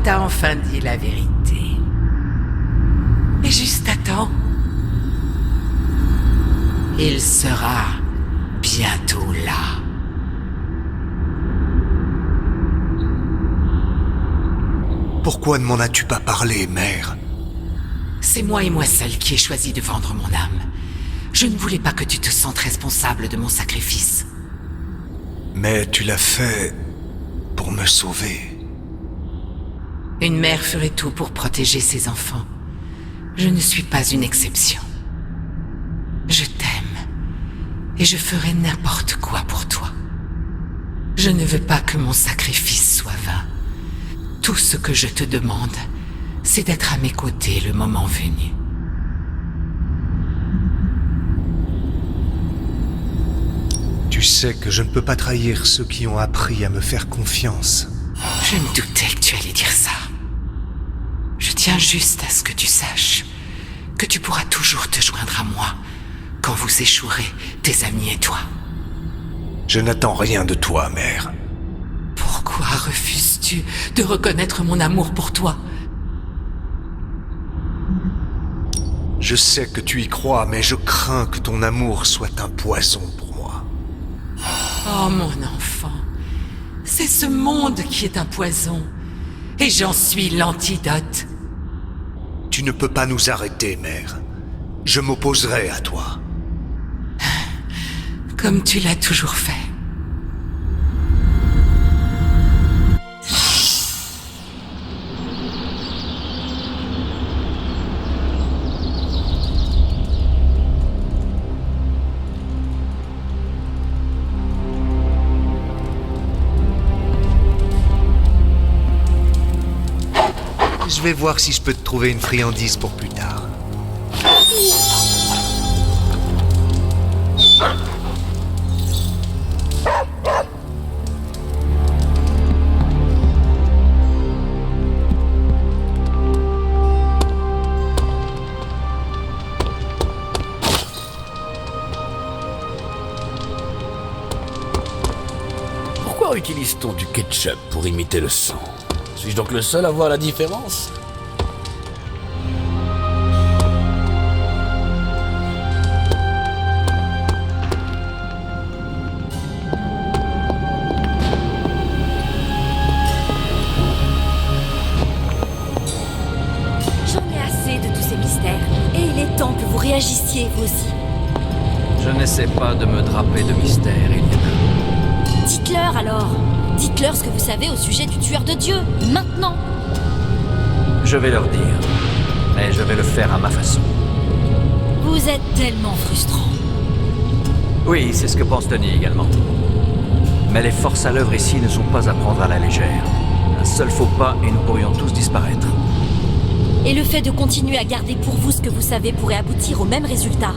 t'a enfin dit la vérité. Et juste à temps. Il sera bientôt là. Pourquoi ne m'en as-tu pas parlé, mère? C'est moi et moi seul qui ai choisi de vendre mon âme. Je ne voulais pas que tu te sentes responsable de mon sacrifice. Mais tu l'as fait pour me sauver. Une mère ferait tout pour protéger ses enfants. Je ne suis pas une exception. Je t'aime. Et je ferai n'importe quoi pour toi. Je ne veux pas que mon sacrifice soit vain. Tout ce que je te demande, c'est d'être à mes côtés le moment venu. Tu sais que je ne peux pas trahir ceux qui ont appris à me faire confiance. Je me doutais que tu allais dire ça. Je tiens juste à ce que tu saches que tu pourras toujours te joindre à moi quand vous échouerez, tes amis et toi. Je n'attends rien de toi, mère. Pourquoi refuses-tu de reconnaître mon amour pour toi? Je sais que tu y crois, mais je crains que ton amour soit un poison pour moi. Oh mon enfant, c'est ce monde qui est un poison, et j'en suis l'antidote. Tu ne peux pas nous arrêter, mère. Je m'opposerai à toi. Comme tu l'as toujours fait. Je vais voir si je peux te trouver une friandise pour plus tard. Pourquoi utilise-t-on du ketchup pour imiter le sang? Suis-je donc le seul à voir la différence? J'en ai assez de tous ces mystères. Et il est temps que vous réagissiez, vous aussi. Je n'essaie pas de me draper de mystère, Eliana. Dites-leur alors. Dites-leur ce que vous savez au sujet du tueur de Dieu. Maintenant. Je vais leur dire, mais je vais le faire à ma façon. Vous êtes tellement frustrant. Oui, c'est ce que pense Tony également. Mais les forces à l'œuvre ici ne sont pas à prendre à la légère. Un seul faux pas et nous pourrions tous disparaître. Et le fait de continuer à garder pour vous ce que vous savez pourrait aboutir au même résultat.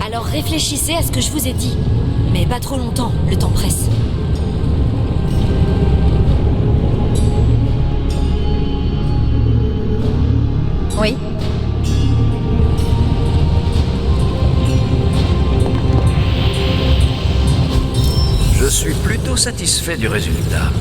Alors réfléchissez à ce que je vous ai dit. Mais pas trop longtemps, le temps presse. Oui. Je suis plutôt satisfait du résultat.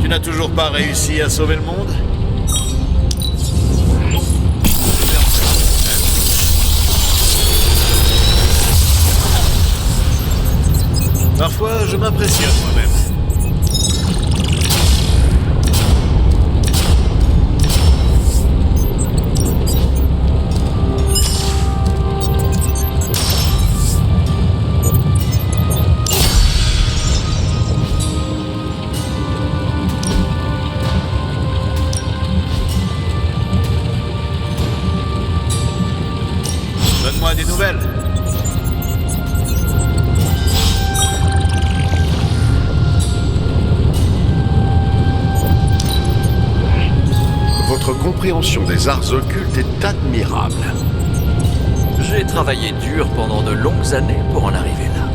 Tu n'as toujours pas réussi à sauver le monde? Parfois, je m'impressionne moi-même. des nouvelles? Votre compréhension des arts occultes est admirable. J'ai travaillé dur pendant de longues années pour en arriver là.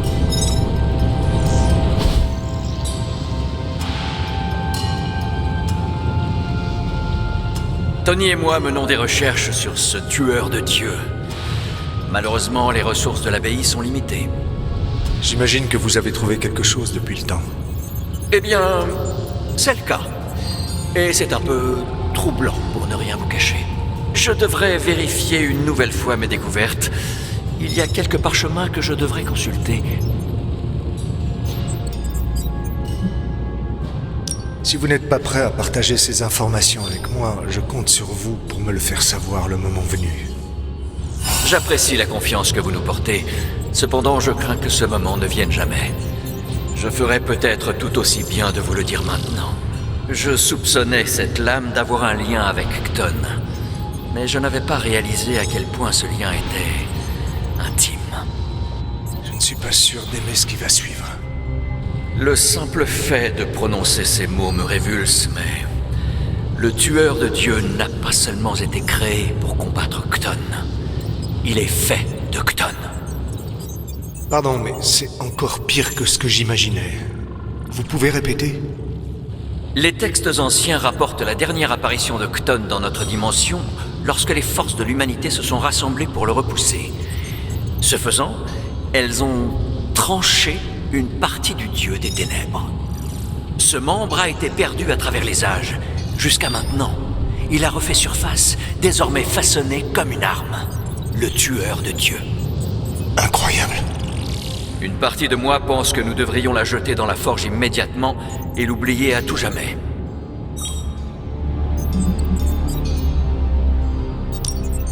Tony et moi menons des recherches sur ce tueur de Dieu. Malheureusement, les ressources de l'abbaye sont limitées. J'imagine que vous avez trouvé quelque chose depuis le temps. Eh bien, c'est le cas. Et c'est un peu troublant, pour ne rien vous cacher. Je devrais vérifier une nouvelle fois mes découvertes. Il y a quelques parchemins que je devrais consulter. Si vous n'êtes pas prêt à partager ces informations avec moi, je compte sur vous pour me le faire savoir le moment venu. J'apprécie la confiance que vous nous portez. Cependant, je crains que ce moment ne vienne jamais. Je ferais peut-être tout aussi bien de vous le dire maintenant. Je soupçonnais cette lame d'avoir un lien avec Kton. Mais je n'avais pas réalisé à quel point ce lien était intime. Je ne suis pas sûr d'aimer ce qui va suivre. Le simple fait de prononcer ces mots me révulse, mais... Le tueur de Dieu n'a pas seulement été créé pour combattre Kton. Il est fait de Kton. Pardon, mais c'est encore pire que ce que j'imaginais. Vous pouvez répéter ? Les textes anciens rapportent la dernière apparition de Kton dans notre dimension lorsque les forces de l'humanité se sont rassemblées pour le repousser. Ce faisant, elles ont tranché une partie du Dieu des ténèbres. Ce membre a été perdu à travers les âges. Jusqu'à maintenant, il a refait surface, désormais façonné comme une arme. Le tueur de Dieu. Incroyable. Une partie de moi pense que nous devrions la jeter dans la forge immédiatement et l'oublier à tout jamais.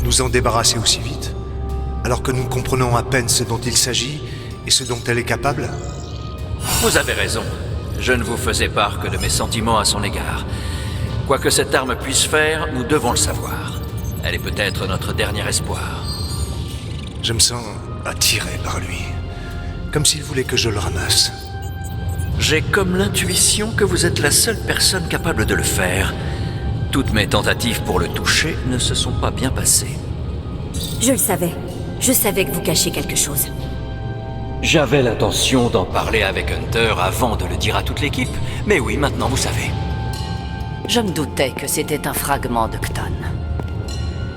Nous en débarrasser aussi vite, alors que nous comprenons à peine ce dont il s'agit et ce dont elle est capable? Vous avez raison. Je ne vous faisais part que de mes sentiments à son égard. Quoi que cette arme puisse faire, nous devons le savoir. Elle est peut-être notre dernier espoir. Je me sens attiré par lui, comme s'il voulait que je le ramasse. J'ai comme l'intuition que vous êtes la seule personne capable de le faire. Toutes mes tentatives pour le toucher ne se sont pas bien passées. Je le savais. Je savais que vous cachiez quelque chose. J'avais l'intention d'en parler avec Hunter avant de le dire à toute l'équipe, mais oui, maintenant vous savez. Je me doutais que c'était un fragment de Kton.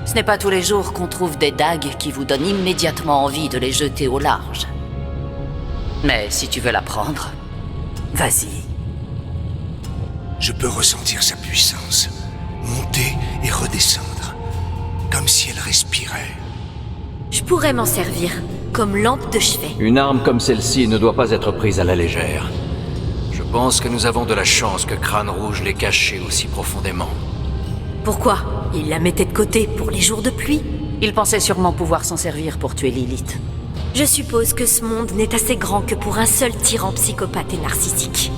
Ce n'est pas tous les jours qu'on trouve des dagues qui vous donnent immédiatement envie de les jeter au large. Mais si tu veux la prendre, vas-y. Je peux ressentir sa puissance, monter et redescendre, comme si elle respirait. Je pourrais m'en servir, comme lampe de chevet. Une arme comme celle-ci ne doit pas être prise à la légère. Je pense que nous avons de la chance que Crâne Rouge l'ait cachée aussi profondément. Pourquoi? Il la mettait de côté pour les jours de pluie? Il pensait sûrement pouvoir s'en servir pour tuer Lilith. Je suppose que ce monde n'est assez grand que pour un seul tyran psychopathe et narcissique.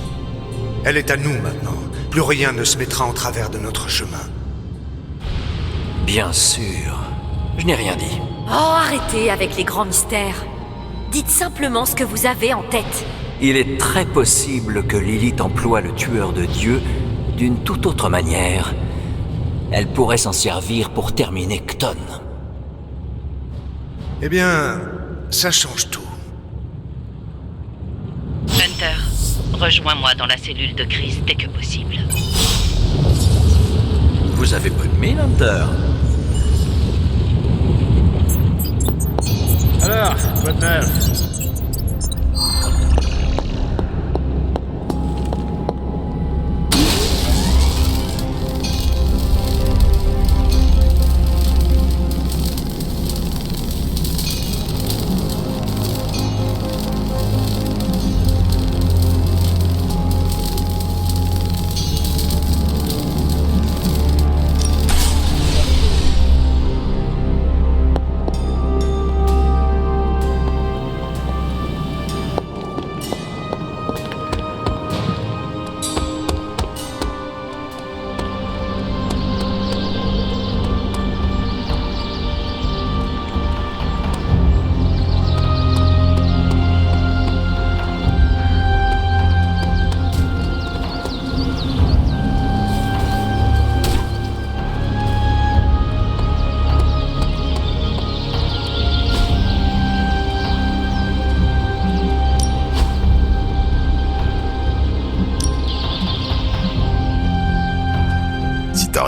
Elle est à nous maintenant. Plus rien ne se mettra en travers de notre chemin. Bien sûr. Je n'ai rien dit. Oh, arrêtez avec les grands mystères. Dites simplement ce que vous avez en tête. Il est très possible que Lilith emploie le tueur de Dieu d'une toute autre manière. Elle pourrait s'en servir pour terminer Kton. Eh bien, ça change tout. Hunter, rejoins-moi dans la cellule de Chris dès que possible. Vous avez bonne mine, Hunter. Alors, quoi de neuf?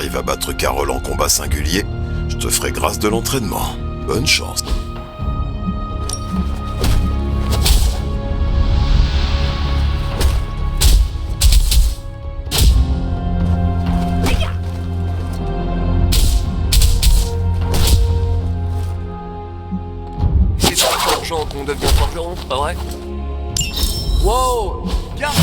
t'arrives à battre Carole en combat singulier, je te ferai grâce de l'entraînement. Bonne chance. C'est pas urgent qu'on devient forgeron, pas vrai? Wow! Garde!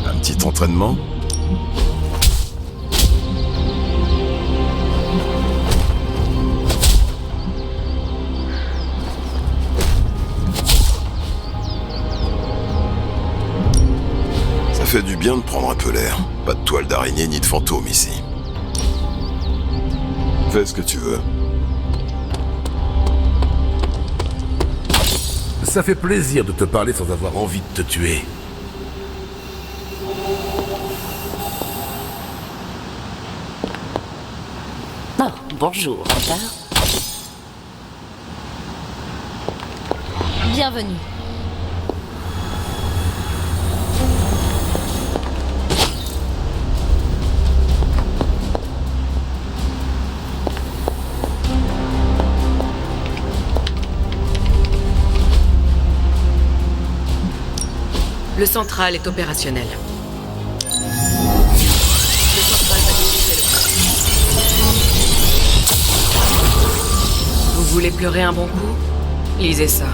Un petit entraînement? Ça fait du bien de prendre un peu l'air. Pas de toile d'araignée ni de fantôme ici. Fais ce que tu veux. Ça fait plaisir de te parler sans avoir envie de te tuer. Oh, bonjour, Hunter. Bienvenue. Le central est opérationnel. Le central va déchiffrer le code. Vous voulez pleurer un bon coup? Lisez ça.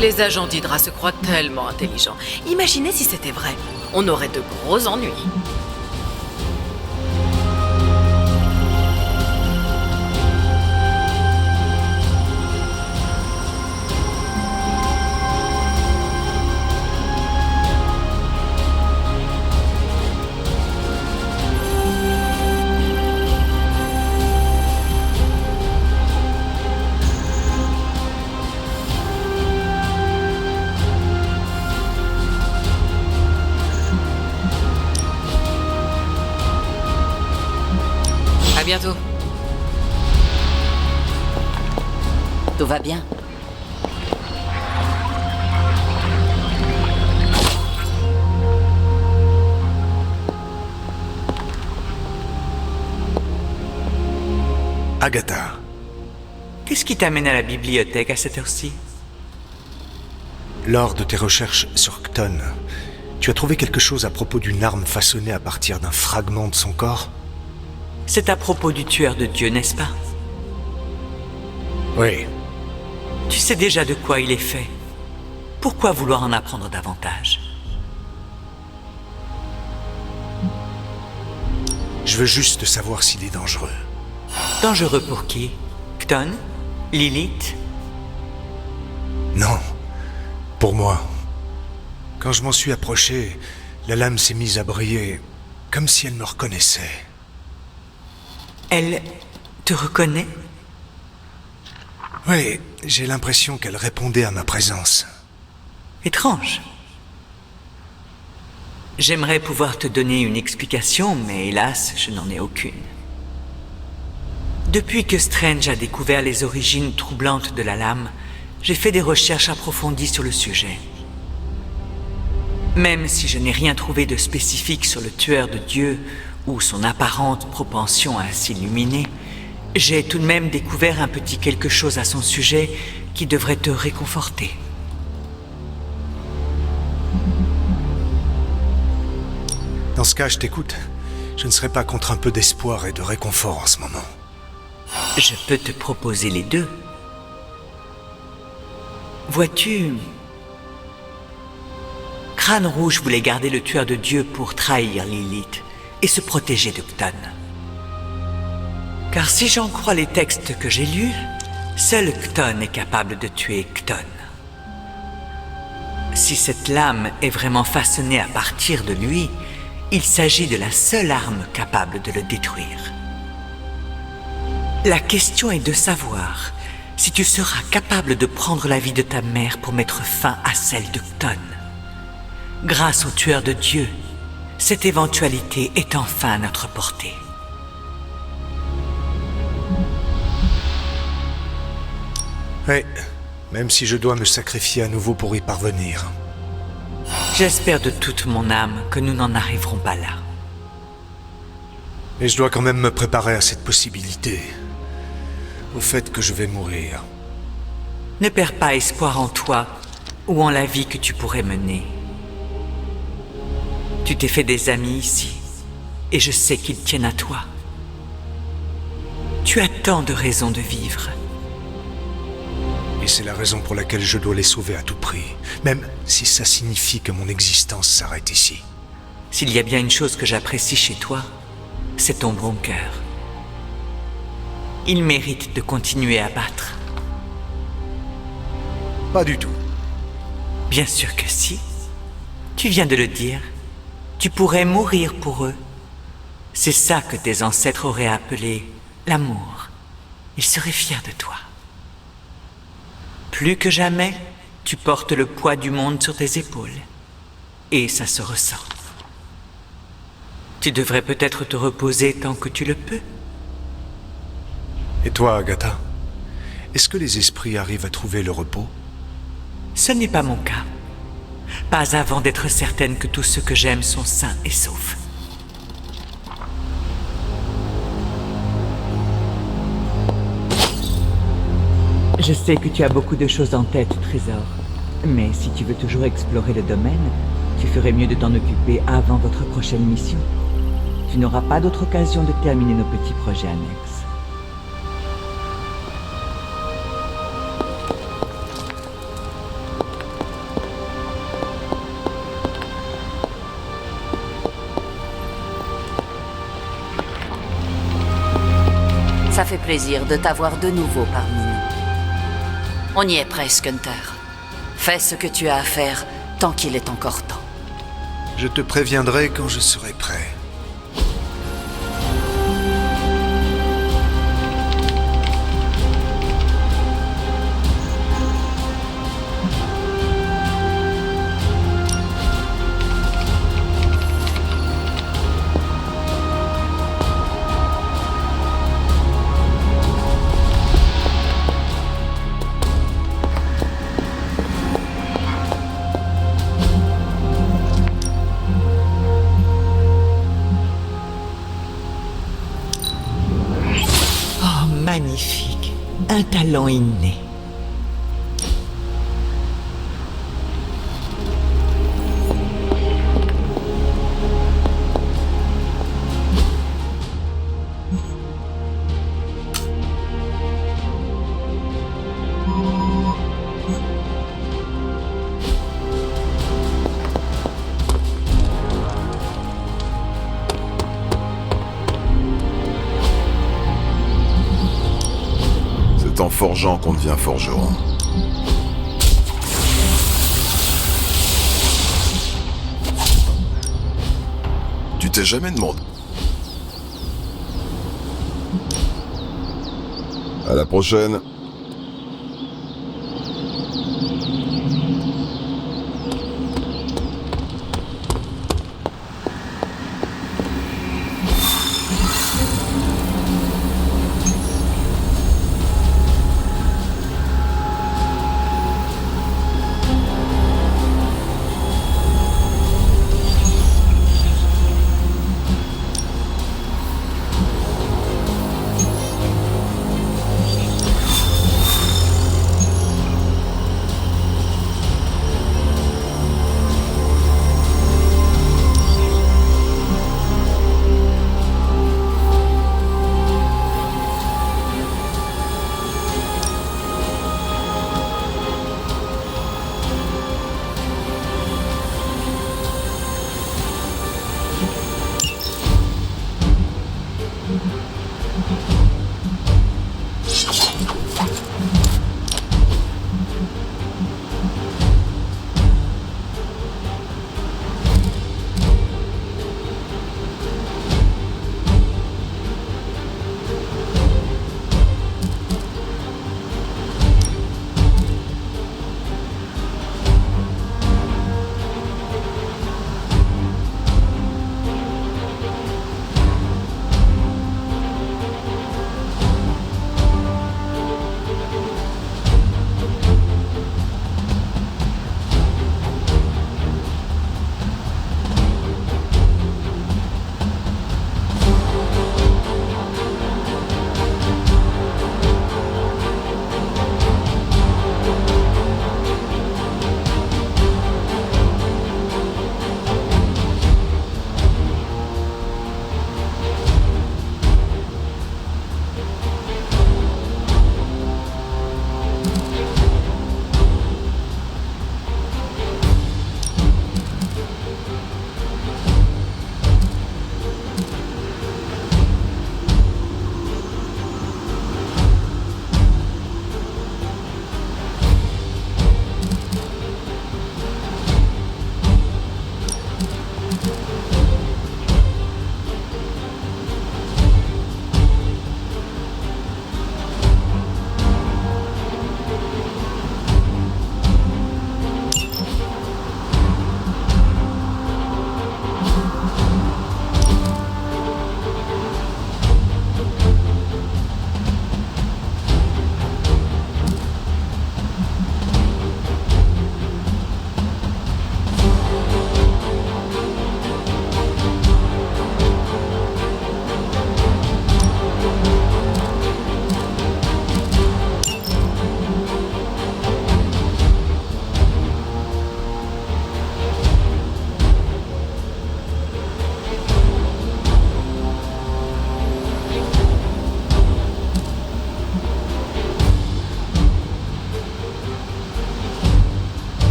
Les agents d'Hydra se croient tellement intelligents. Imaginez si c'était vrai. On aurait de gros ennuis. À bientôt. Tout va bien? Agatha, Qu'est-ce qui t'amène à la bibliothèque à cette heure-ci? lors de tes recherches sur Kton, tu as trouvé quelque chose à propos d'une arme façonnée à partir d'un fragment de son corps? C'est à propos du tueur de Dieu, n'est-ce pas? Oui. Tu sais déjà de quoi il est fait. Pourquoi vouloir en apprendre davantage? Je veux juste savoir s'il est dangereux. Dangereux pour qui? Kton? Lilith? Non. Pour moi. Quand je m'en suis approché, la lame s'est mise à briller, comme si elle me reconnaissait. Elle te reconnaît? Oui, j'ai l'impression qu'elle répondait à ma présence. Étrange. J'aimerais pouvoir te donner une explication, mais hélas, je n'en ai aucune. Depuis que Strange a découvert les origines troublantes de la lame, j'ai fait des recherches approfondies sur le sujet. Même si je n'ai rien trouvé de spécifique sur le tueur de Dieu ou son apparente propension à s'illuminer, j'ai tout de même découvert un petit quelque chose à son sujet qui devrait te réconforter. Dans ce cas, je t'écoute. Je ne serais pas contre un peu d'espoir et de réconfort en ce moment. Je peux te proposer les deux. Vois-tu, Crâne Rouge voulait garder le tueur de Dieu pour trahir Lilith et se protéger de Kton. Car si j'en crois les textes que j'ai lus, seul Kton est capable de tuer Kton. Si cette lame est vraiment façonnée à partir de lui, il s'agit de la seule arme capable de le détruire. La question est de savoir si tu seras capable de prendre la vie de ta mère pour mettre fin à celle de Kton. Grâce au tueur de Dieu, cette éventualité est enfin à notre portée. Oui, même si je dois me sacrifier à nouveau pour y parvenir. J'espère de toute mon âme que nous n'en arriverons pas là. Mais je dois quand même me préparer à cette possibilité. Au fait que je vais mourir. Ne perds pas espoir en toi ou en la vie que tu pourrais mener. Tu t'es fait des amis ici, et je sais qu'ils tiennent à toi. Tu as tant de raisons de vivre. Et c'est la raison pour laquelle je dois les sauver à tout prix, même si ça signifie que mon existence s'arrête ici. S'il y a bien une chose que j'apprécie chez toi, c'est ton bon cœur. Il mérite de continuer à battre. Pas du tout. Bien sûr que si. Tu viens de le dire. Tu pourrais mourir pour eux. C'est ça que tes ancêtres auraient appelé l'amour. Ils seraient fiers de toi. Plus que jamais, tu portes le poids du monde sur tes épaules. Et ça se ressent. Tu devrais peut-être te reposer tant que tu le peux. Et toi, Agatha? Est-ce que les esprits arrivent à trouver le repos? Ce n'est pas mon cas. Pas avant d'être certaine que tous ceux que j'aime sont sains et saufs. Je sais que tu as beaucoup de choses en tête, Trésor. Mais si tu veux toujours explorer le domaine, tu ferais mieux de t'en occuper avant votre prochaine mission. Tu n'auras pas d'autre occasion de terminer nos petits projets annexes. Ça fait plaisir de t'avoir de nouveau parmi nous. On y est presque, Hunter. Fais ce que tu as à faire tant qu'il est encore temps. Je te préviendrai quand je serai prêt. Magnifique, un talent inné. C'est en forgeant qu'on devient forgeron. Tu t'es jamais demandé. À la prochaine.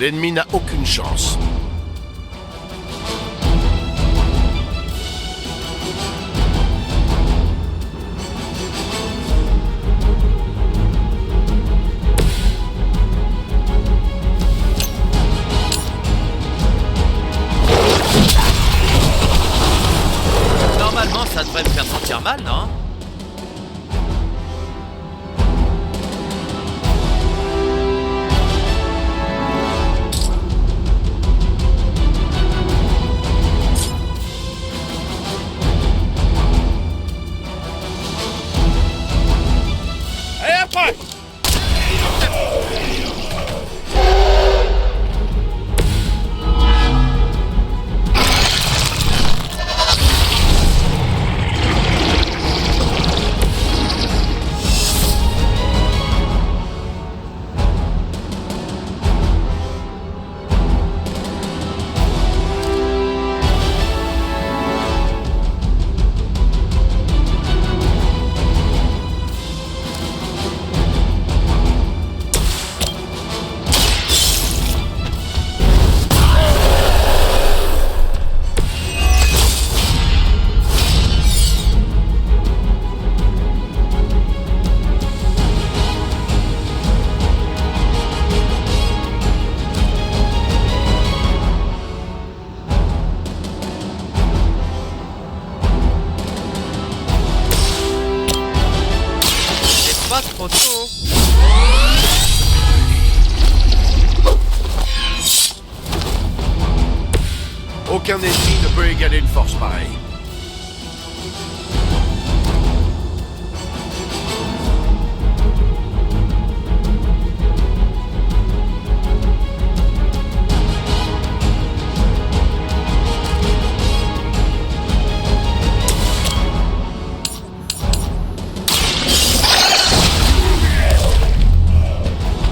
L'ennemi n'a aucune chance. Normalement, ça devrait me faire sentir mal, non? Pas trop tôt. Aucun ennemi ne peut égaler une force pareille.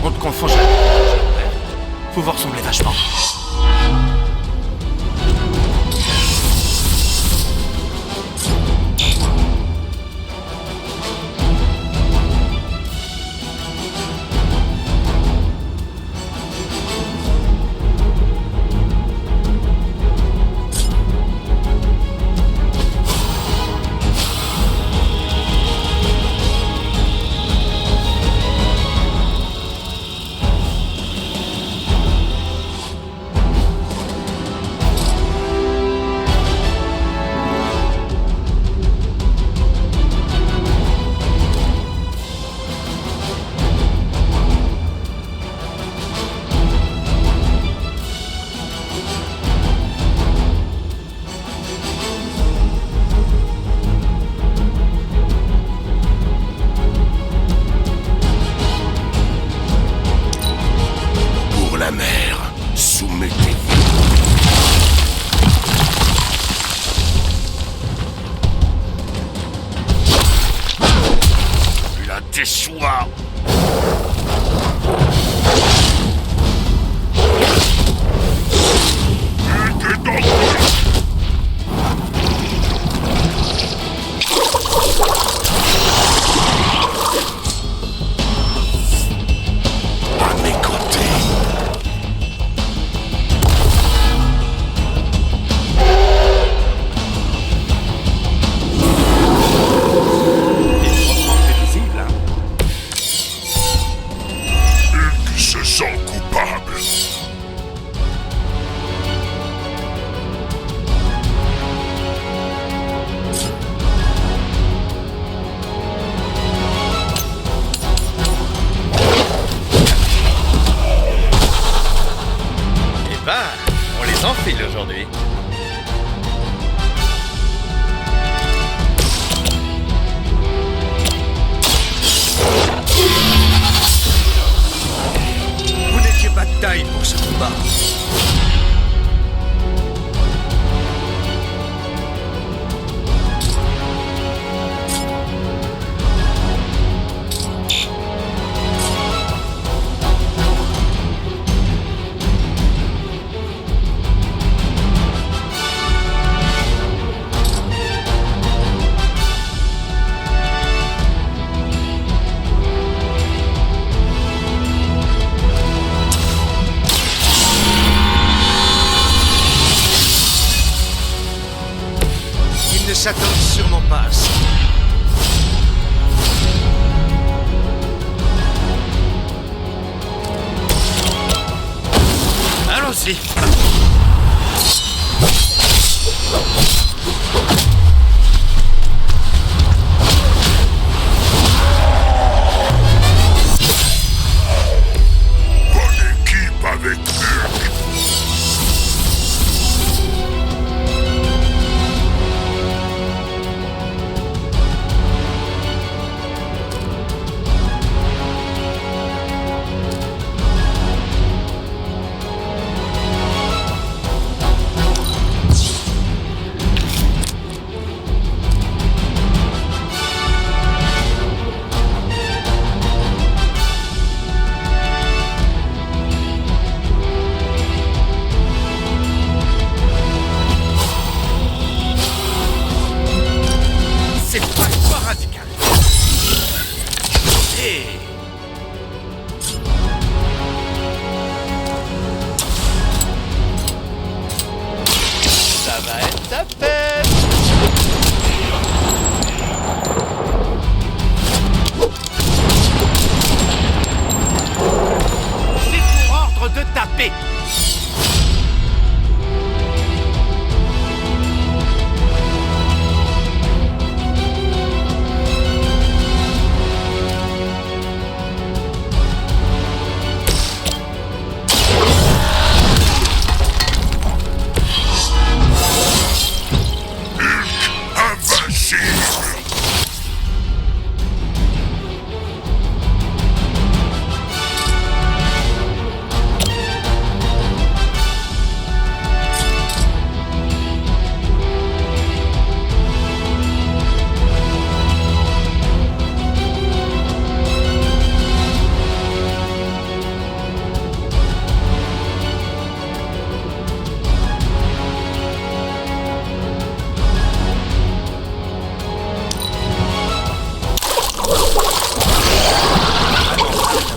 On te confond jamais. Vous vous ressemblez vachement. Déçois. À mes côtés. On les enfile aujourd'hui. Vous n'étiez pas de taille pour ce combat. sûrement pas assez. Allons-y. Bonne équipe avec Hulk. C'est pas radical. Et... ça va être ta fête. C'est pour ordre de taper. Invincible.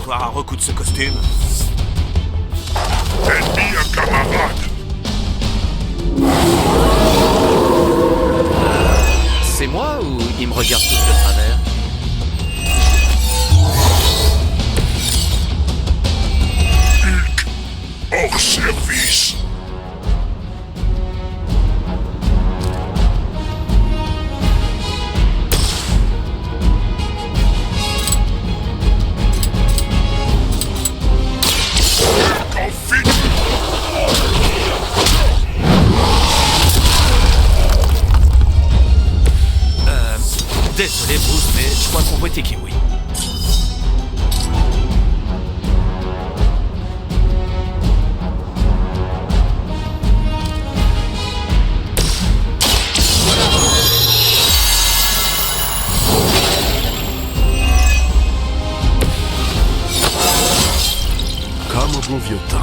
Avoir un recoup de ce costume. Ennemi un camarade. C'est moi ou il me regarde tous de travers? Hulk hors service. En fini. Désolé Bruce, mais je crois qu'on voit tes kiwis. Comme au bon vieux temps.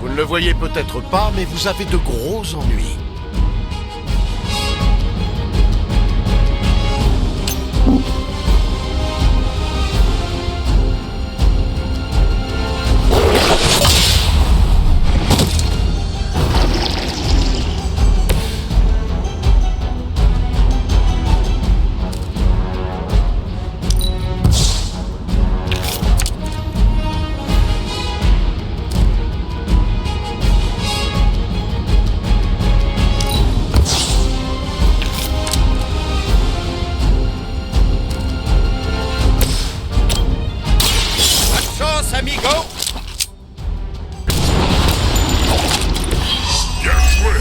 Vous ne le voyez peut-être pas, mais vous avez de gros ennuis. Amigo! Bien joué.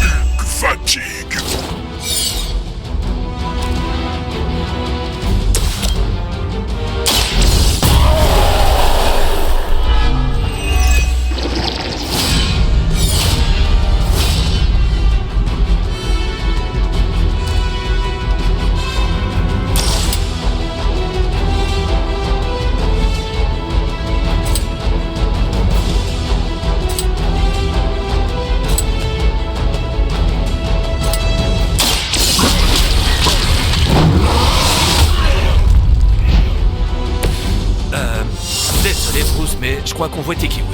Hulk fatigue. Je crois qu'on voit tes kiwis.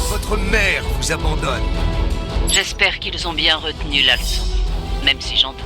Votre mère vous abandonne. J'espère qu'ils ont bien retenu la leçon, même si j'en doute.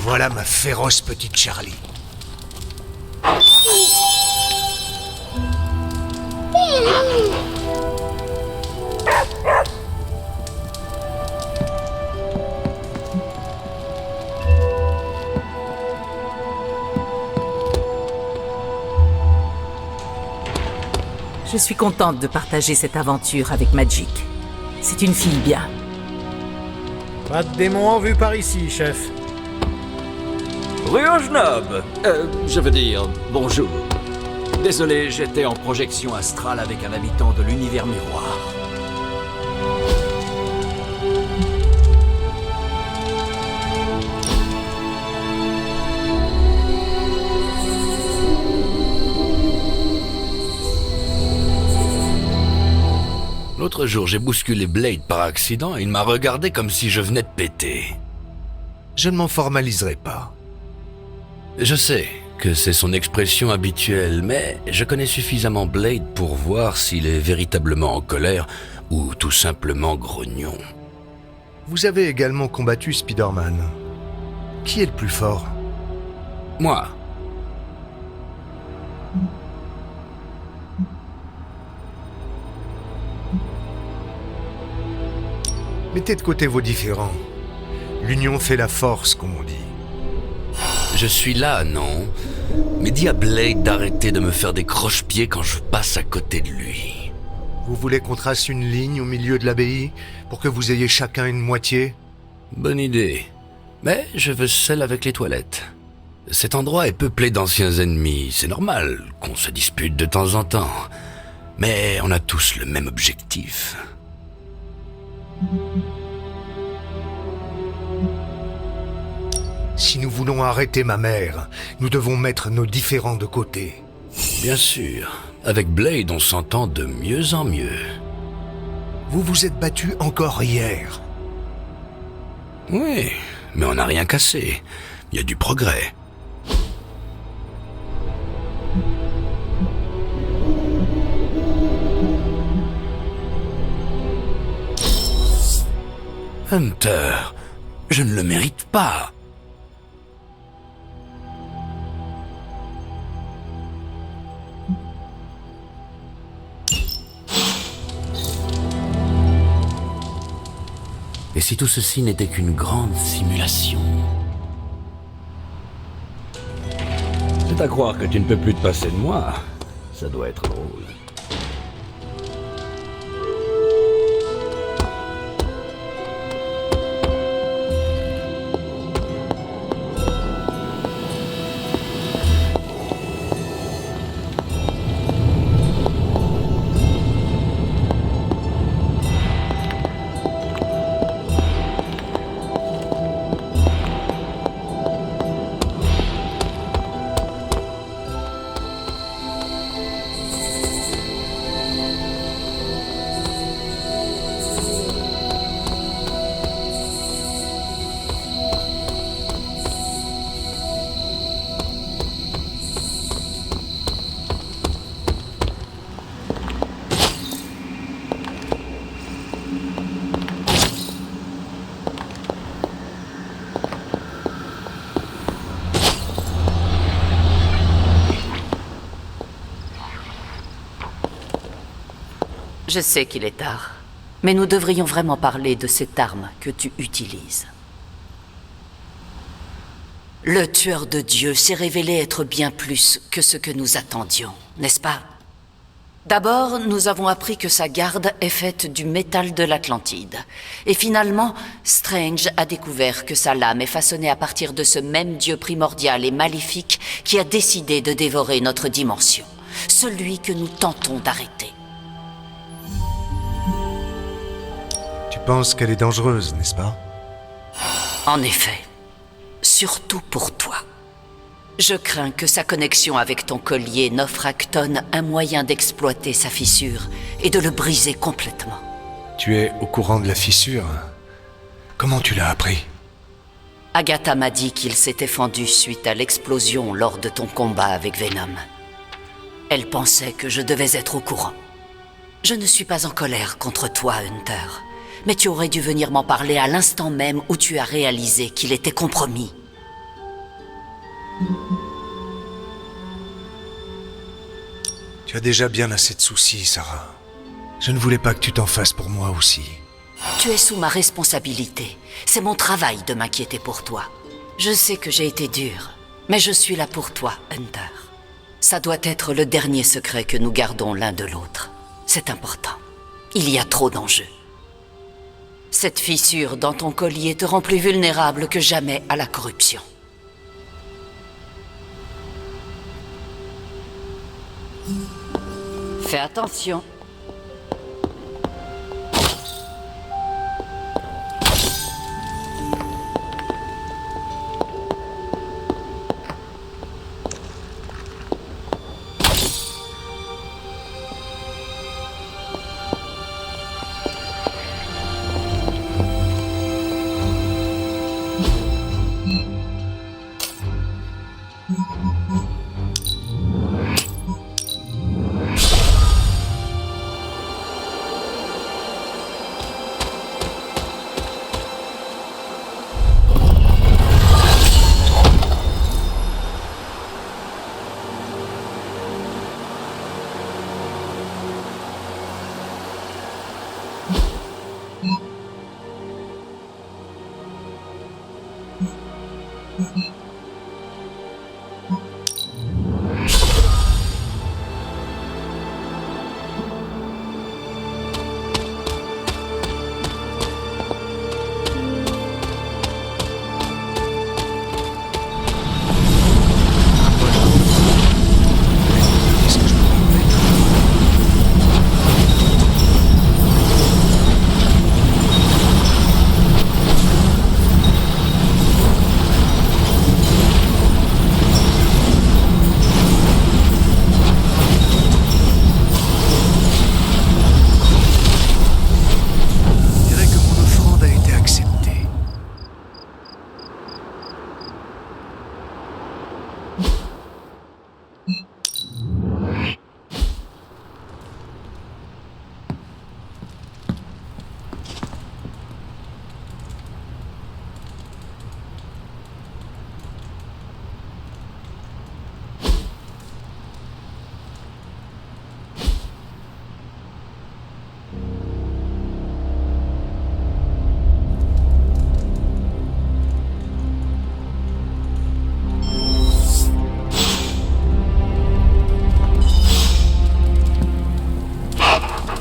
Voilà ma féroce petite Charlie. Je suis contente de partager cette aventure avec Magic. C'est une fille bien. Pas de démon en vue par ici, chef. Ryojnob, je veux dire, bonjour. Désolé, j'étais en projection astrale avec un habitant de l'univers miroir. L'autre jour, j'ai bousculé Blade par accident et il m'a regardé comme si je venais de péter. Je ne m'en formaliserai pas. Je sais que c'est son expression habituelle, mais je connais suffisamment Blade pour voir s'il est véritablement en colère ou tout simplement grognon. Vous avez également combattu Spider-Man. Qui est le plus fort? Moi. Mettez de côté vos différends. L'union fait la force, comme on dit. Je suis là, non? Mais dis à Blade d'arrêter de me faire des croche-pieds quand je passe à côté de lui. Vous voulez qu'on trace une ligne au milieu de l'abbaye pour que vous ayez chacun une moitié? Bonne idée. Mais je veux celle avec les toilettes. Cet endroit est peuplé d'anciens ennemis. C'est normal qu'on se dispute de temps en temps. Mais on a tous le même objectif. Si nous voulons arrêter ma mère, nous devons mettre nos différends de côté. Bien sûr. Avec Blade, on s'entend de mieux en mieux. Vous vous êtes battu encore hier. Oui, mais on n'a rien cassé. Il y a du progrès. Hunter, je ne le mérite pas. Et si tout ceci n'était qu'une grande simulation? C'est à croire que tu ne peux plus te passer de moi. Ça doit être drôle. Je sais qu'il est tard, mais nous devrions vraiment parler de cette arme que tu utilises. Le tueur de Dieu s'est révélé être bien plus que ce que nous attendions, n'est-ce pas? D'abord, nous avons appris que sa garde est faite du métal de l'Atlantide. Et finalement, Strange a découvert que sa lame est façonnée à partir de ce même Dieu primordial et maléfique qui a décidé de dévorer notre dimension. Celui que nous tentons d'arrêter. Tu penses qu'elle est dangereuse, n'est-ce pas? En effet. Surtout pour toi. Je crains que sa connexion avec ton collier n'offre à Kton un moyen d'exploiter sa fissure et de le briser complètement. Tu es au courant de la fissure? Comment tu l'as appris? Agatha m'a dit qu'il s'était fendu suite à l'explosion lors de ton combat avec Venom. Elle pensait que je devais être au courant. Je ne suis pas en colère contre toi, Hunter. Mais tu aurais dû venir m'en parler à l'instant même où tu as réalisé qu'il était compromis. Tu as déjà bien assez de soucis, Sarah. Je ne voulais pas que tu t'en fasses pour moi aussi. Tu es sous ma responsabilité. C'est mon travail de m'inquiéter pour toi. Je sais que j'ai été dure, mais je suis là pour toi, Hunter. Ça doit être le dernier secret que nous gardons l'un de l'autre. C'est important. Il y a trop d'enjeux. Cette fissure dans ton collier te rend plus vulnérable que jamais à la corruption. Fais attention.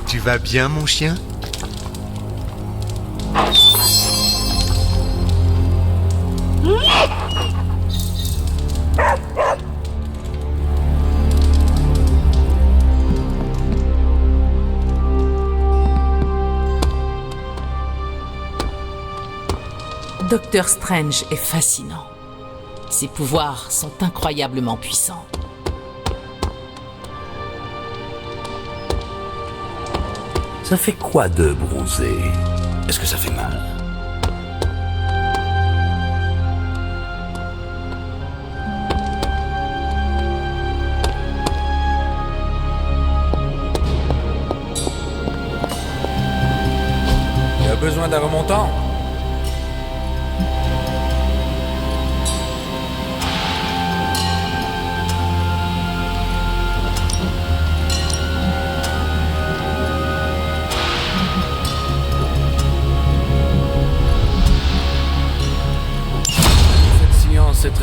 Tu vas bien, mon chien? Docteur Strange est fascinant. Ses pouvoirs sont incroyablement puissants. Ça fait quoi de bronzer? Est-ce que ça fait mal? Il y a besoin d'un remontant?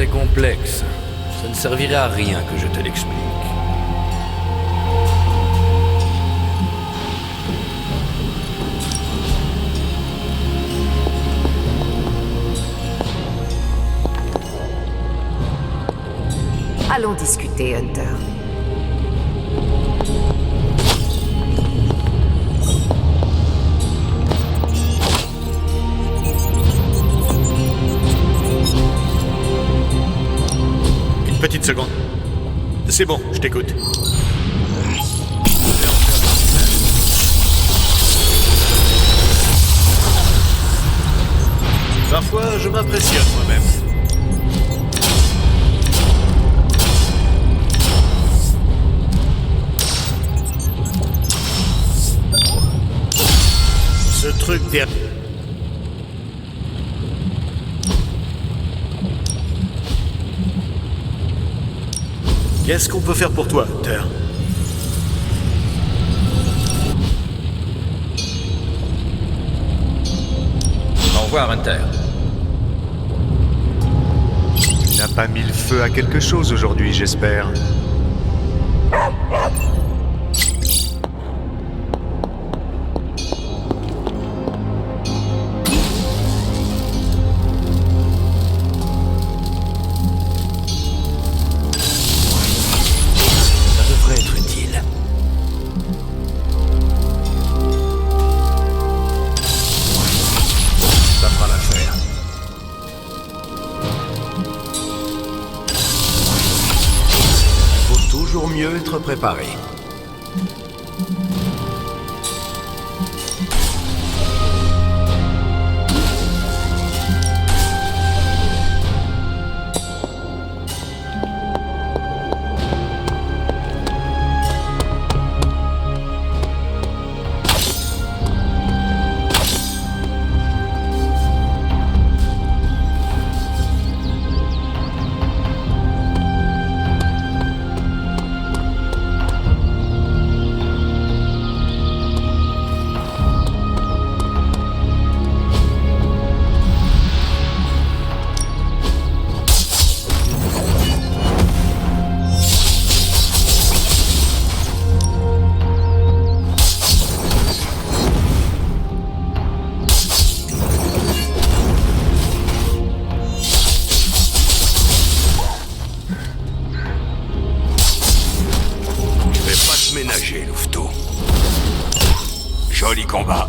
très complexe. Ça ne servirait à rien que je te l'explique. Allons discuter, Hunter. Une petite seconde. C'est bon, je t'écoute. Parfois, je m'impressionne moi-même. Ce truc derrière... Qu'est-ce qu'on peut faire pour toi, Hunter? Au revoir, Hunter. Tu n'as pas mis le feu à quelque chose aujourd'hui, j'espère. Mieux être préparé. Ménager, Louveteau. Joli combat.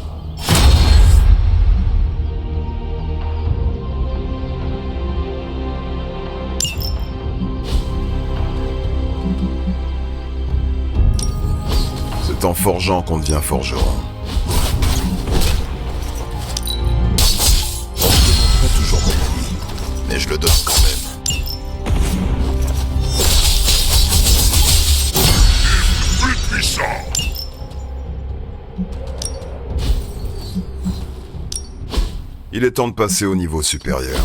C'est en forgeant qu'on devient forgeron. On ne demande pas toujours mon avis, mais je le donne quand même. Il est temps de passer au niveau supérieur.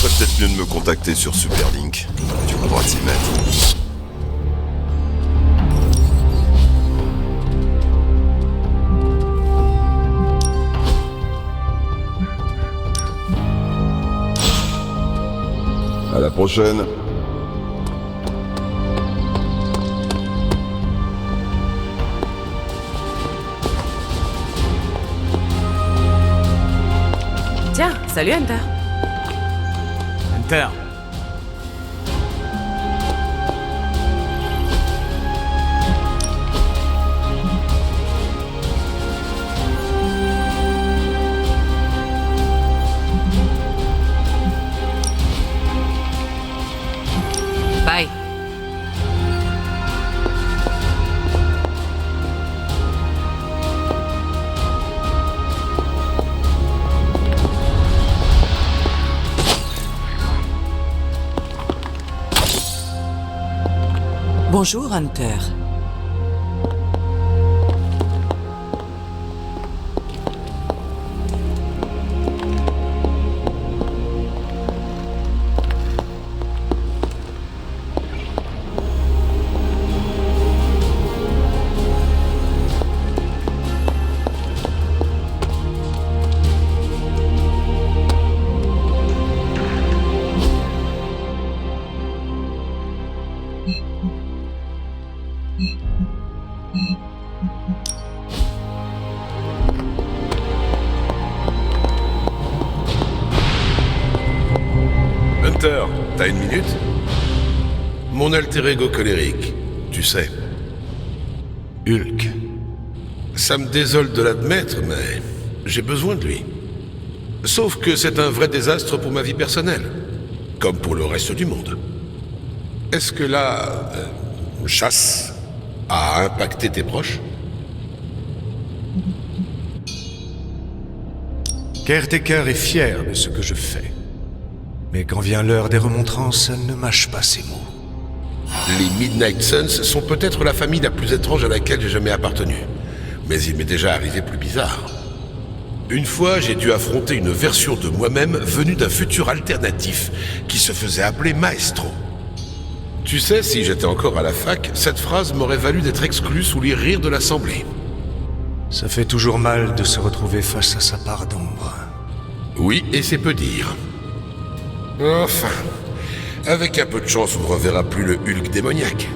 Peut-être mieux de me contacter sur Superlink. Tu pourras t'y mettre. À la prochaine. Tiens, salut Hunter. Hunter. Bye. Bonjour, Hunter. Hunter, t'as une minute? Mon alter ego colérique, tu sais. Hulk. Ça me désole de l'admettre, mais j'ai besoin de lui. Sauf que c'est un vrai désastre pour ma vie personnelle, comme pour le reste du monde. Est-ce que la chasse a impacté tes proches? Caretaker est fier de ce que je fais. Mais quand vient l'heure des remontrances, elle ne mâche pas ses mots. Les Midnight Suns sont peut-être la famille la plus étrange à laquelle j'ai jamais appartenu. Mais il m'est déjà arrivé plus bizarre. Une fois, j'ai dû affronter une version de moi-même venue d'un futur alternatif qui se faisait appeler Maestro. Tu sais, si j'étais encore à la fac, cette phrase m'aurait valu d'être exclu sous les rires de l'assemblée. Ça fait toujours mal de se retrouver face à sa part d'ombre. Oui, et c'est peu dire. Enfin, avec un peu de chance, on ne reverra plus le Hulk démoniaque.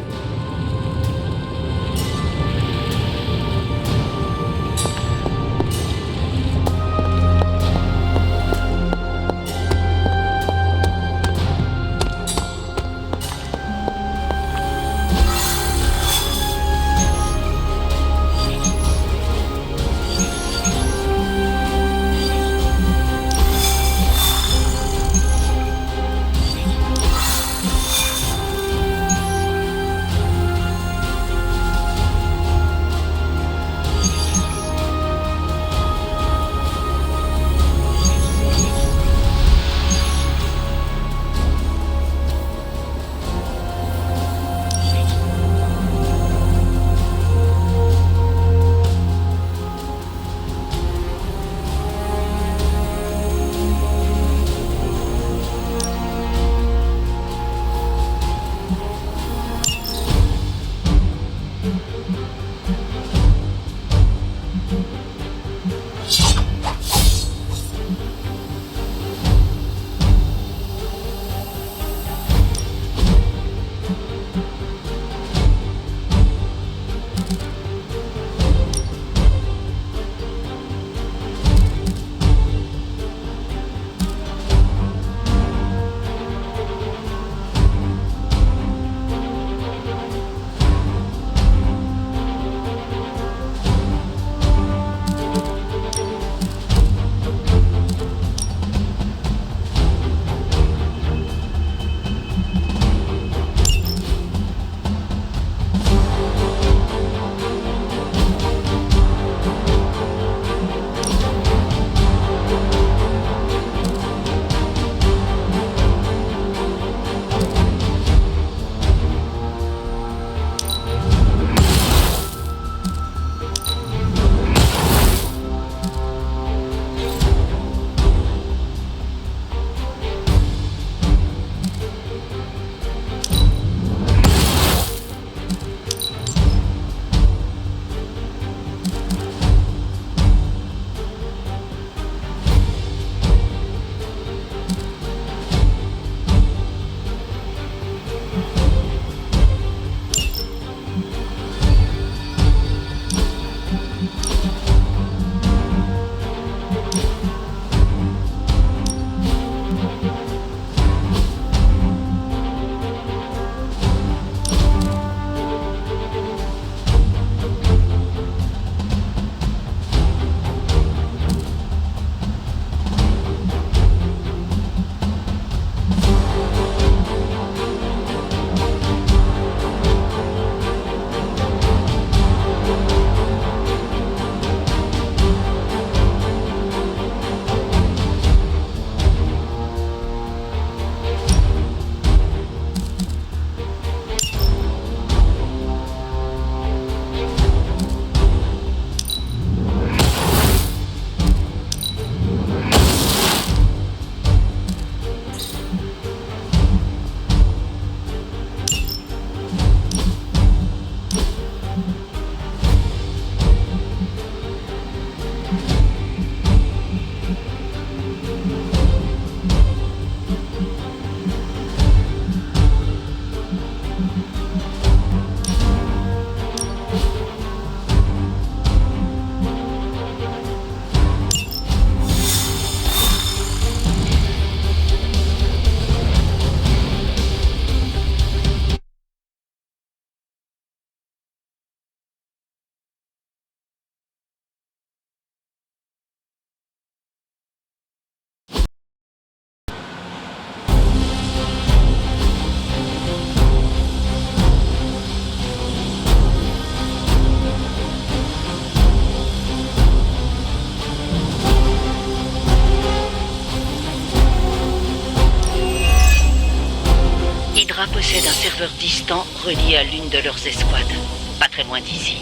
possèdent un serveur distant relié à l'une de leurs escouades, pas très loin d'ici.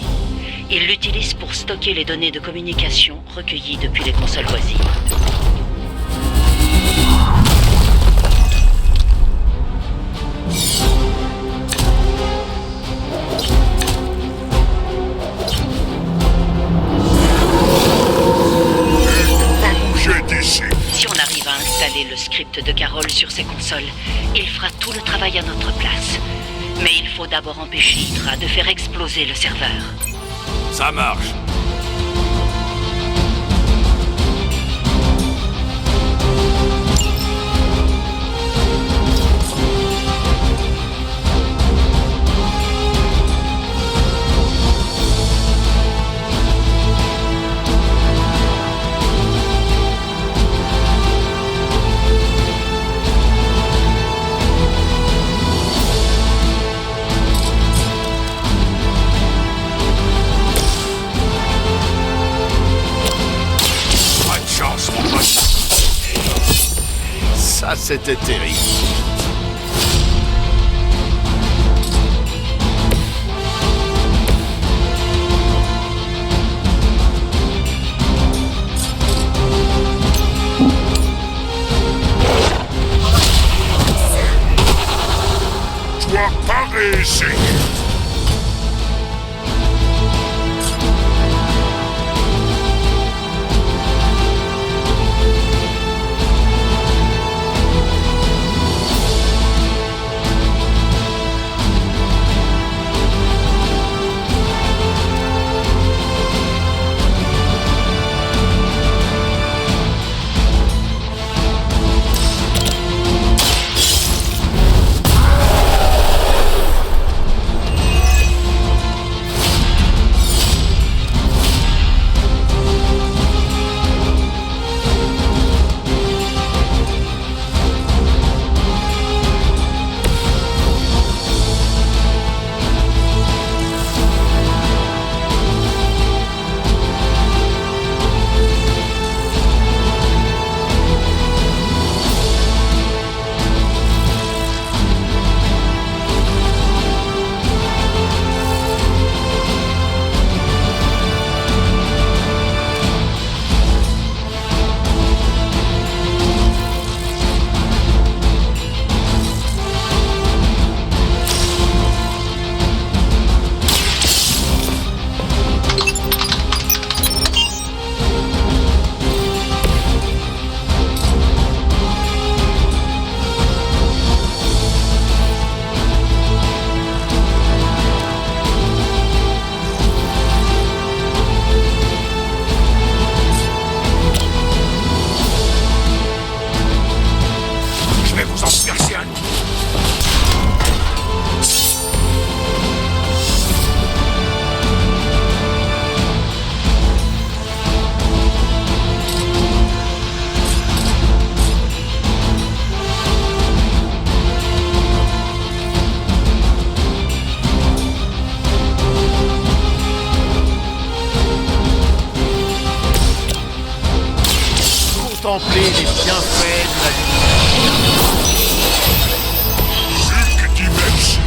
Ils l'utilisent pour stocker les données de communication recueillies depuis les consoles voisines. Si on arrive à installer le script de Carol sur ces consoles, il fera tout le travail à notre place. Mais il faut d'abord empêcher Hydra de faire exploser le serveur. Ça marche. Ça, c'était terrible. Tu as pas réussi. Contempler les bienfaits de la lumière. Hulk dit merci.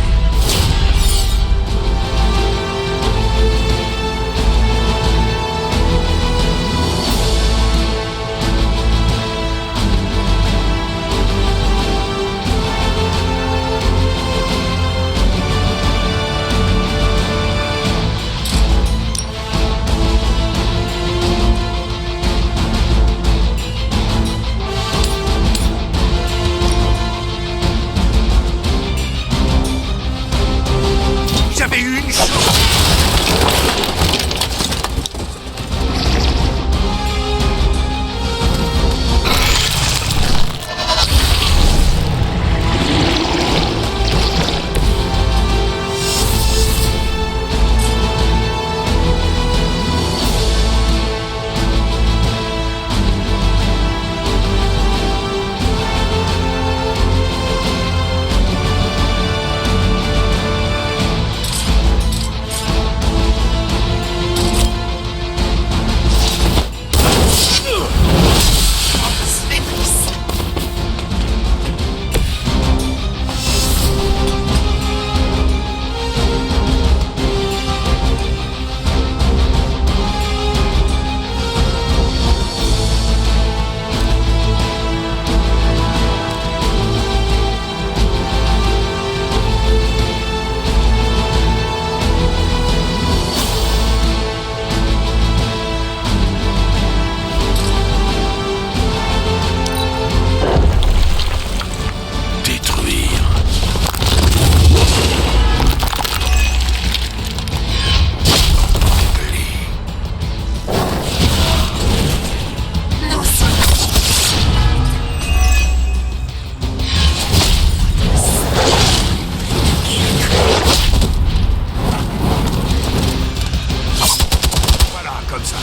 comme ça.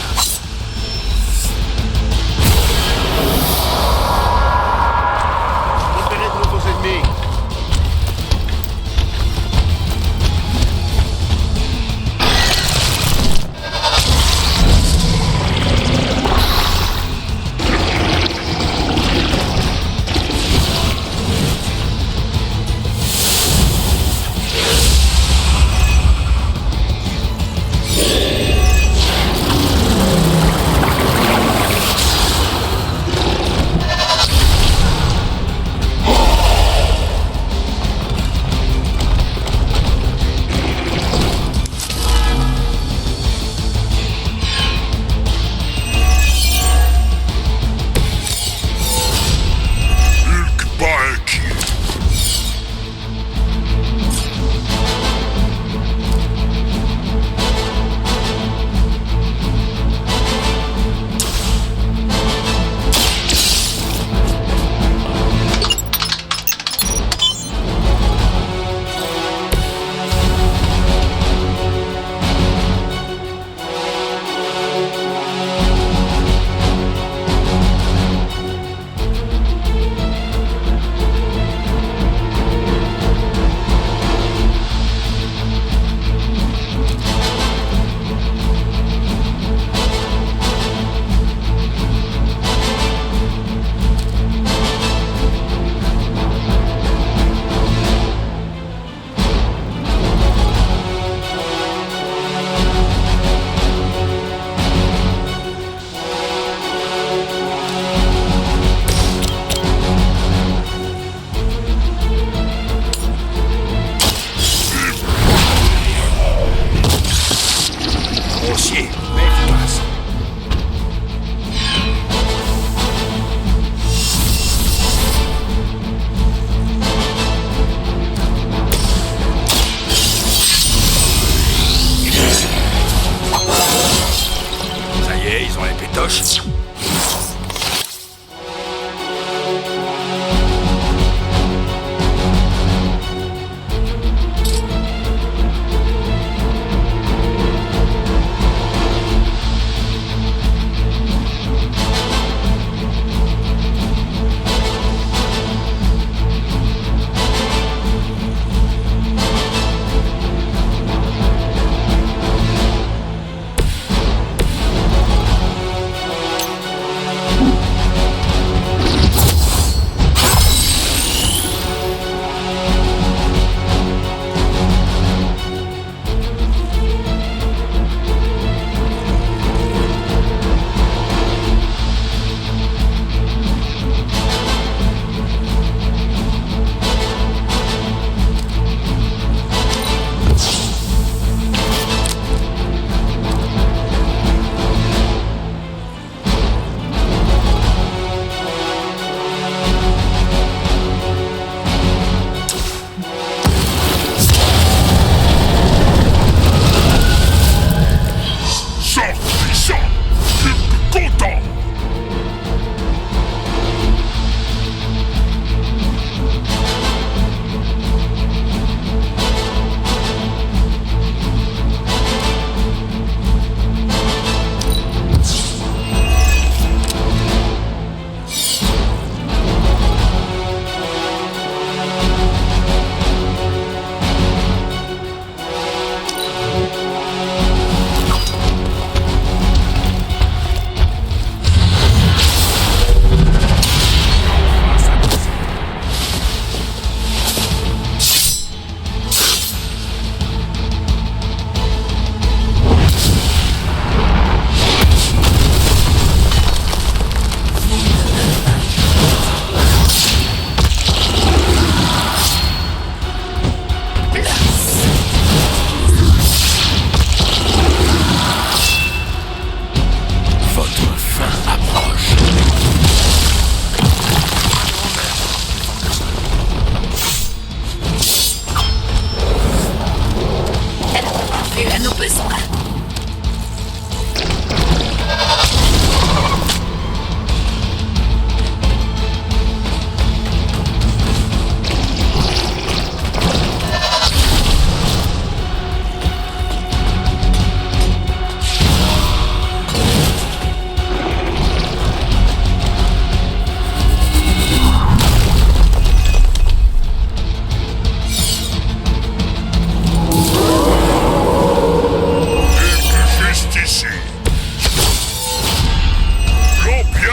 Repérez de nouveaux ennemis.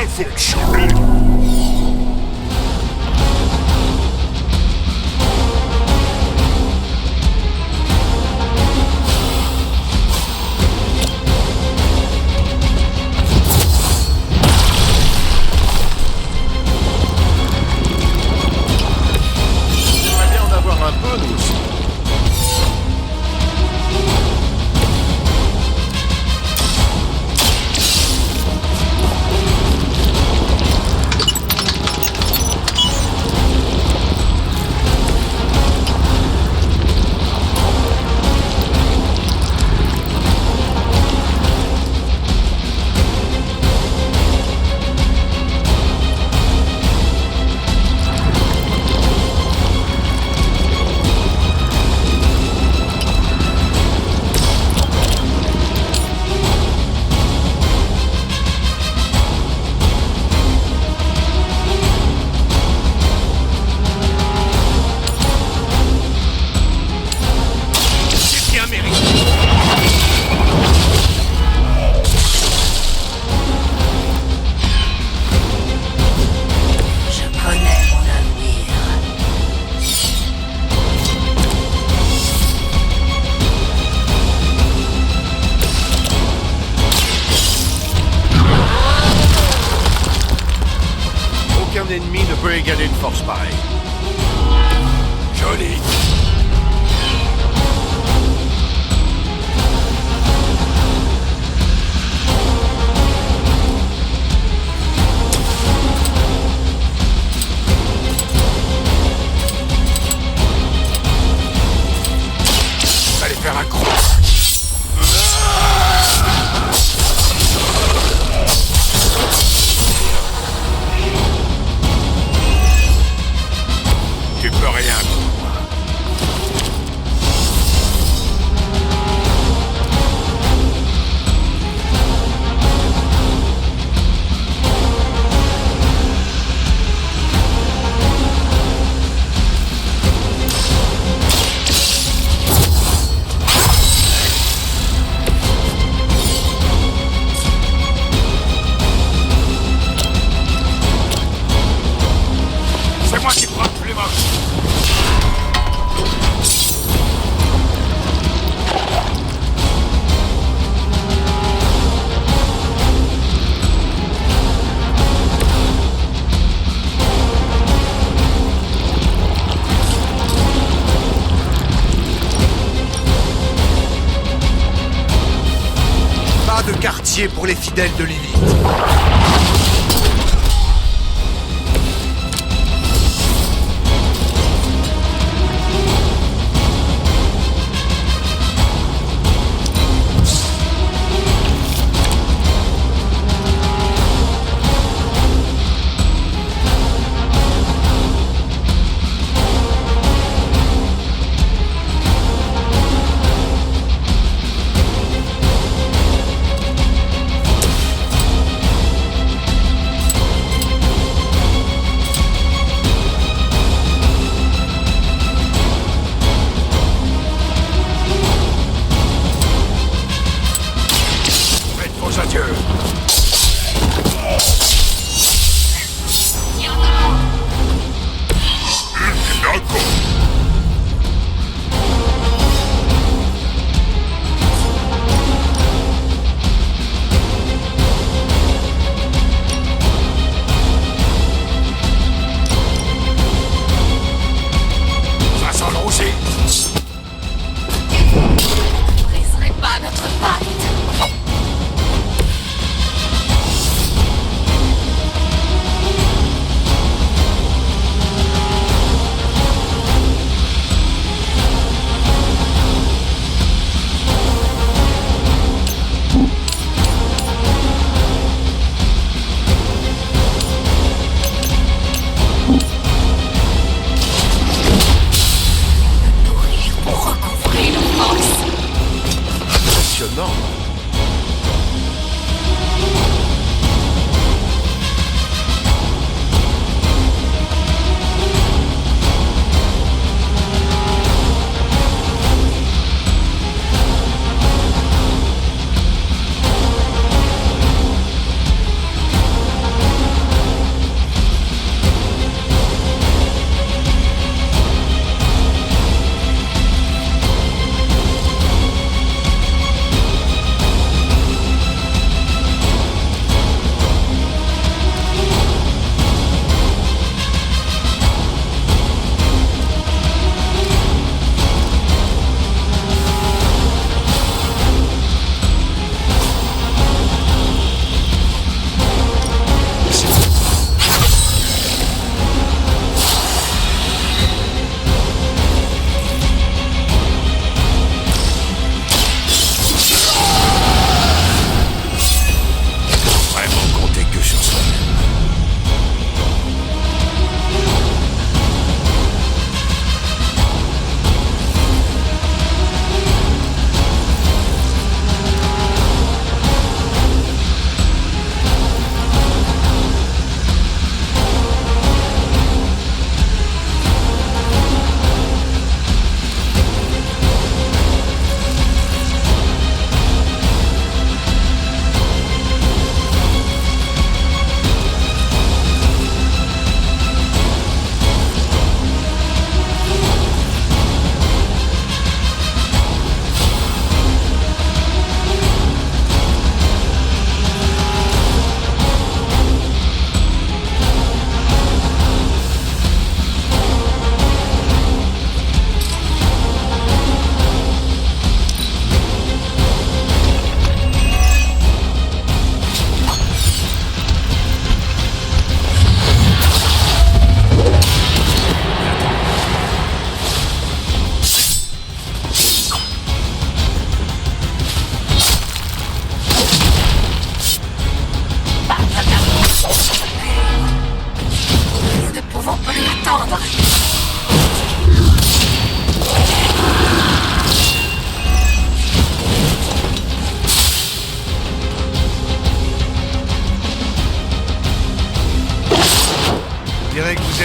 bien fonctionné. J'aimerais bien en avoir un peu, nous aussi. Aucun ennemi ne peut égaler une force pareille. Joli. Allez faire un croc. Tu peux rien contre moi. C'est moi qui frappe plus moche. Pas de quartier pour les fidèles de Lilith. Faites vos adieux. D'accord. Ça sent le roussi. Vous briserez pas notre pacte.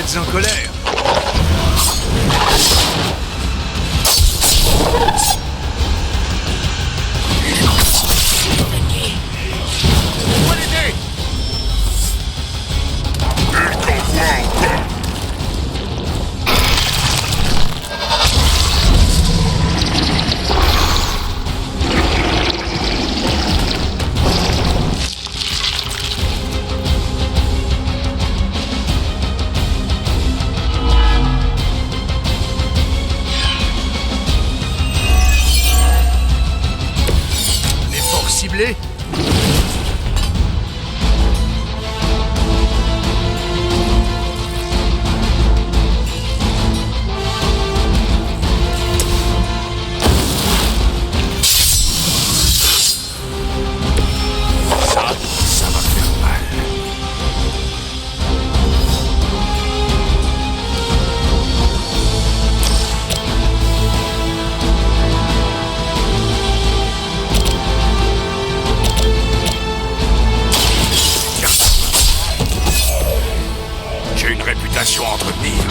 êtes en colère. Où l'aider? Il t'envoie encore. Ciblé. Ça va faire mal. J'ai une réputation à entretenir.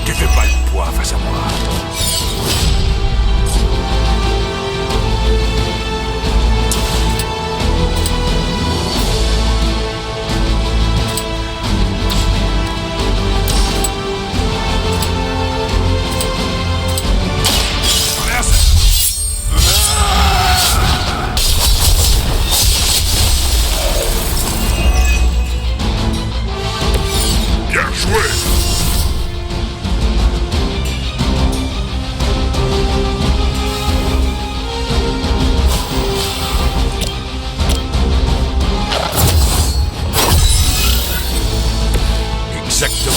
Tu fais pas le poids face à moi. Bien joué. Exactement.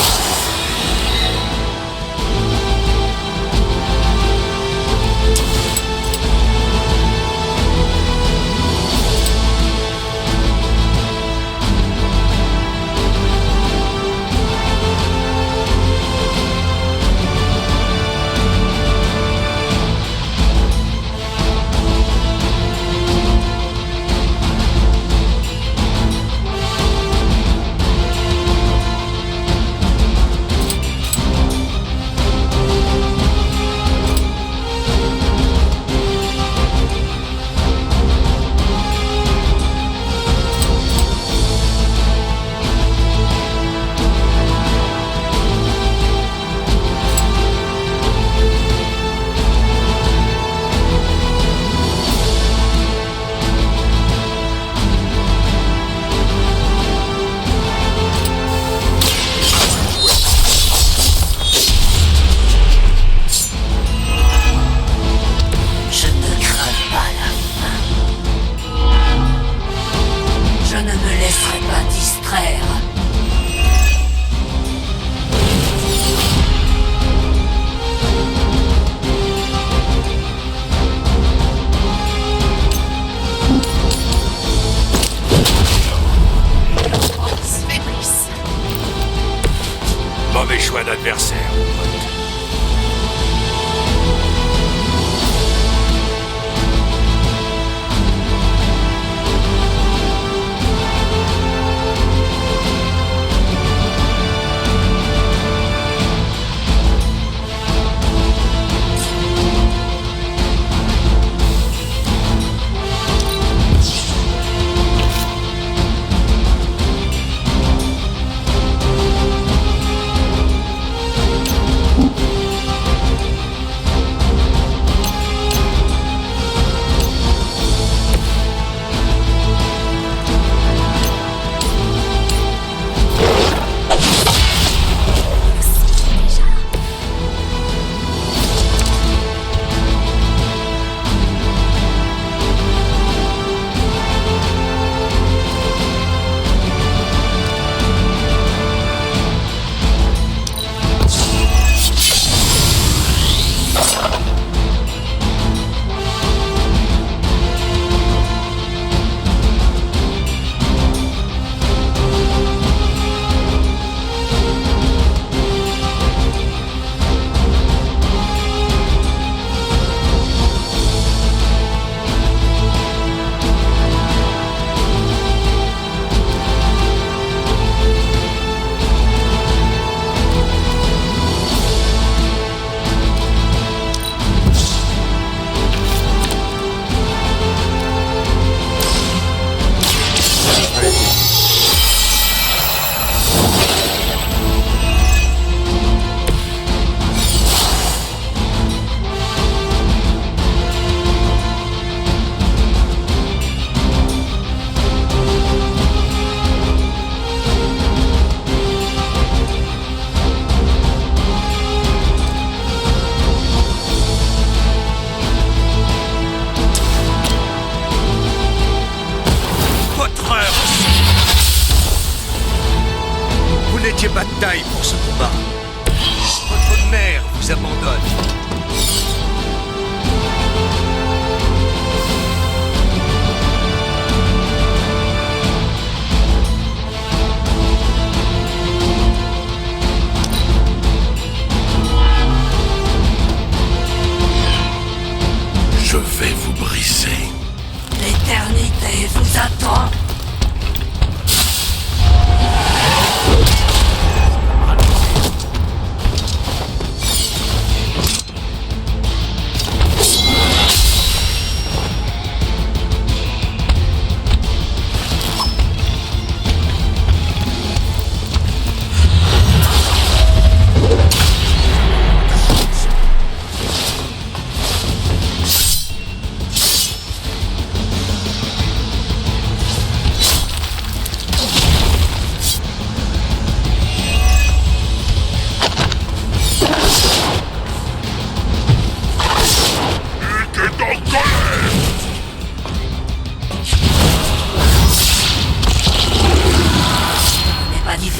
Je ne crains pas la faim. Je ne me laisserai pas distraire. Faiblisse. Mauvais choix d'adversaire, mon pote.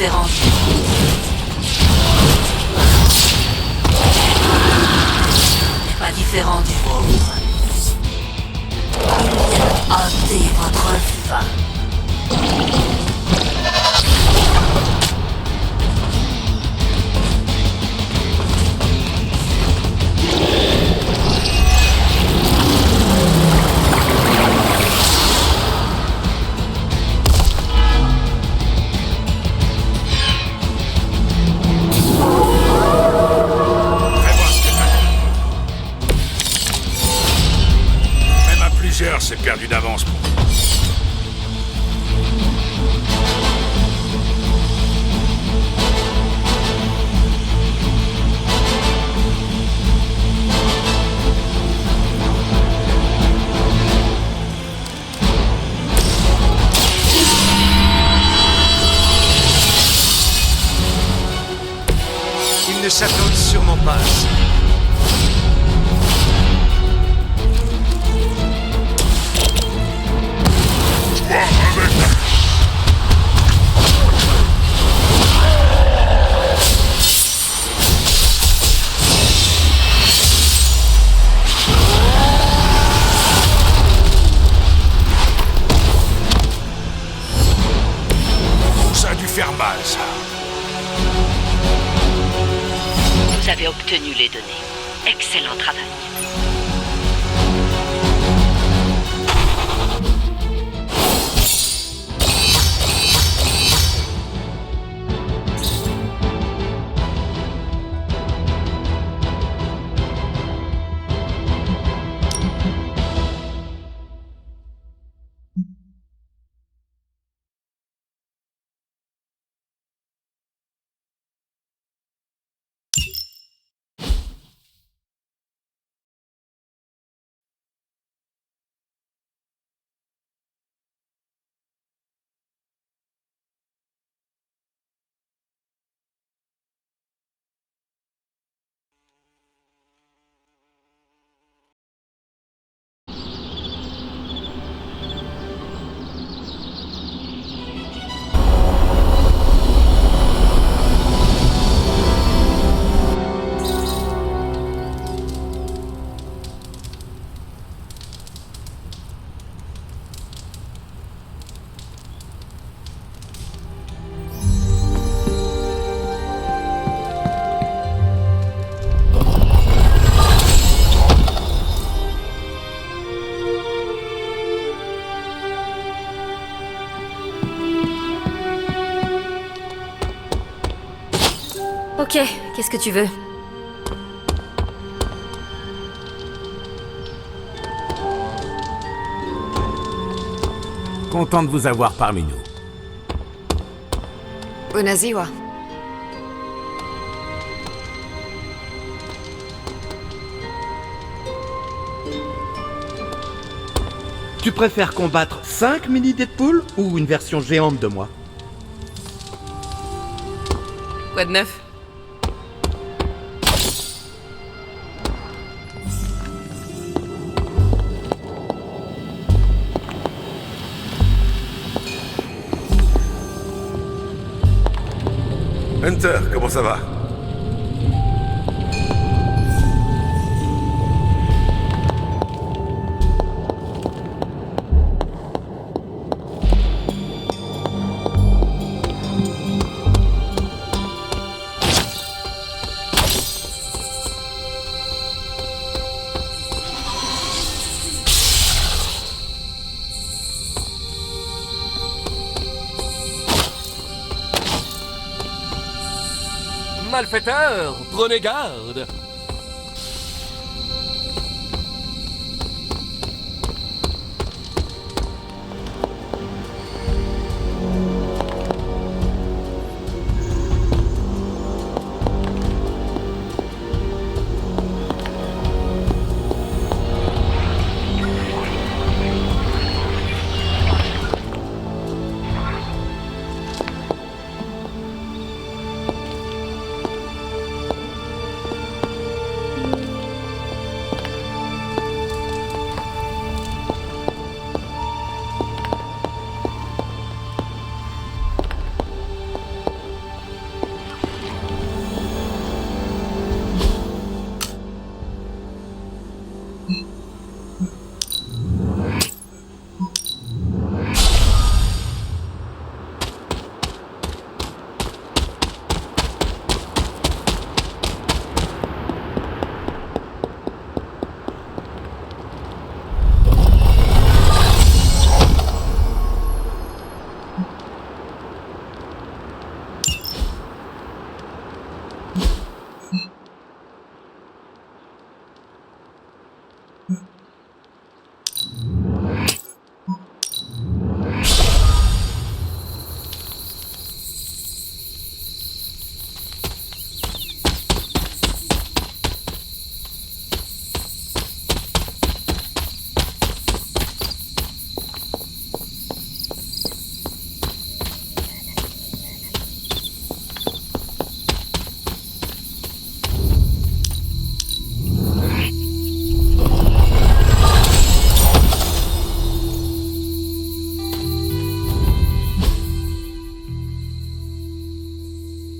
différent. N'est pas différent du vôtre. Il vient hâter votre fin. C'est perdu d'avance pour moi. Ils ne s'attendent sûrement pas à ça. Ça a dû faire mal, ça. Vous avez obtenu les données. Excellent travail. Ok, qu'est-ce que tu veux? Content de vous avoir parmi nous. Onaziwa. Tu préfères combattre 5 mini Deadpool ou une version géante de moi? Quoi de neuf? Hunter, comment ça va? Malfaiteurs, prenez garde!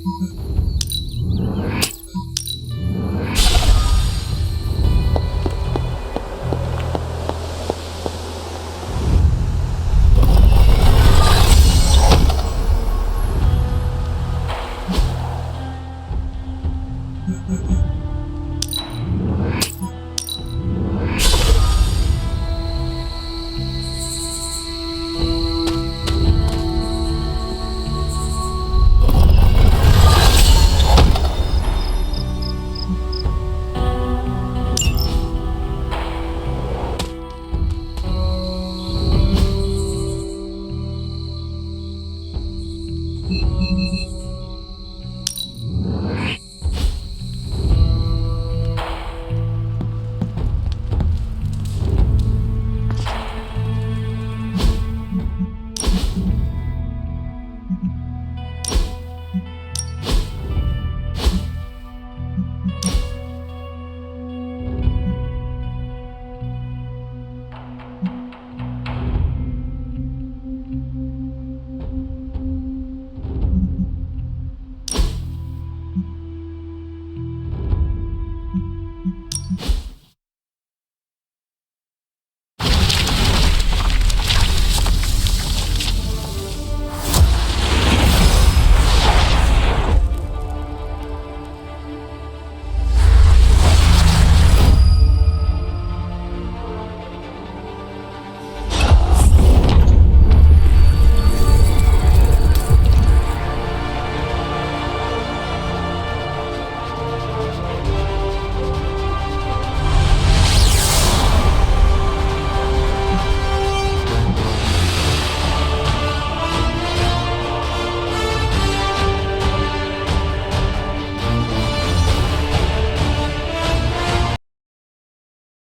Thank you.